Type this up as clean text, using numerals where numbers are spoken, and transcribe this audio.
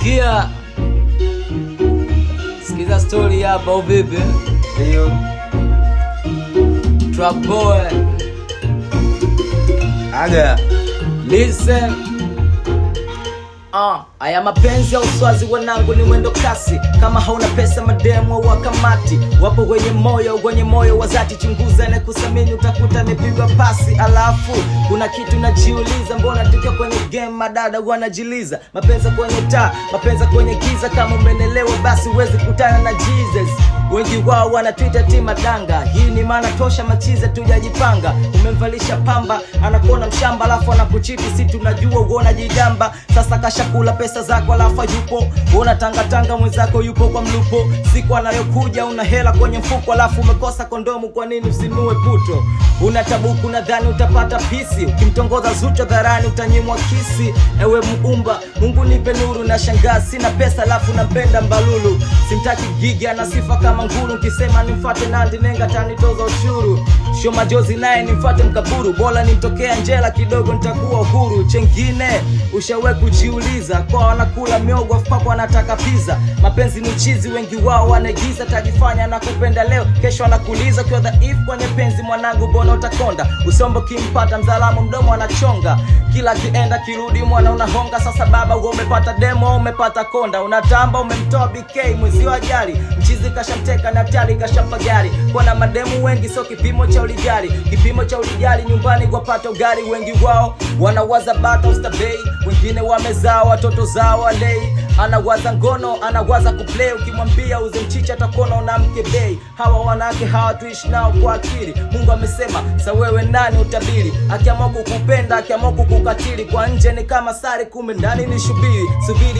Sikia, sikiza story hapa au vipi? Ndio. Trap boy. Aga. Listen. Aya mapenzi ya uswazi wanangu ni mwendo kasi. Kama hauna pesa mademo wa kamati wapo wenye moyo wa zati. Chunguza na kusamini utakuta amepigwa pasi. Alafu kuna kitu najiuliza, mbona tukiwa kwenye game madada wanajiliza? Mapenzi kwenye taa, mapenzi kwenye giza. Kama umenelewa basi uwezi kutana na Jesus. Wengi wao wanatwita tima danga. Hii ni maana tosha machize tujajipanga. Umemvalisha pamba anakuona mshamba, alafu anakuchiti si tunajua uona jigamba. Sasa kashakula pesa zako alafu yupo uona tanga mwenzako yupo kwa mlupo. Siku anayokuja una hela kwenye mfuko, alafu umekosa kondomu. Kwa nini usinue puto? Una tabuku nadhani utapata pisi. Ukimtongoza Zuchu dharani utanyimwa kisi. Ewe muumba Mungu nipe nuru, na shangaa sina pesa alafu nampenda Mbalulu. Simtaki gigi ana sifa kama nguru. Kisema nimfuate Nandi Nenga tanitoza ushuru. Sho majozi naye nimfuate Mkaburu. Bora nimtokea Njela kidogo nitakuwa huru. Chengine ushawe kujiuliza, kwa wanakula miogo afu wanataka pizza. Mapenzi ni chizi, wengi wao wanaigiza. Tajifanya na kupenda leo kesho anakuliza. Kwa dhaifu kwenye penzi mwanangu bona utakonda. Usombo kimpata mzalamu mdomo anachonga. Kila kienda kirudi mwana unahonga. Sasa baba wewe umepata demo umepata konda. Unatamba umemtoa BK mwezi wa jari. Mchizi kashamteka na tali kashampa gari. Kuna mademu wengi so kipimo cha ulijali. Kipimo cha ulijali nyumbani kwa pato gari. Wengi wao wanawaza bata ustabei. Wengine wamezaa watoto zao walei. Anawaza ngono, anawaza kuplay. Ukimwambia uze mchicha atakona na mkebei. Hawa wanawake hawatuishi nao kwa akili. Mungu amesema sa wewe nani utabiri? Akiamua kukupenda, akiamua kukukatili. Kwa nje ni kama sari, kumbe ndani ni shubiri. Subiri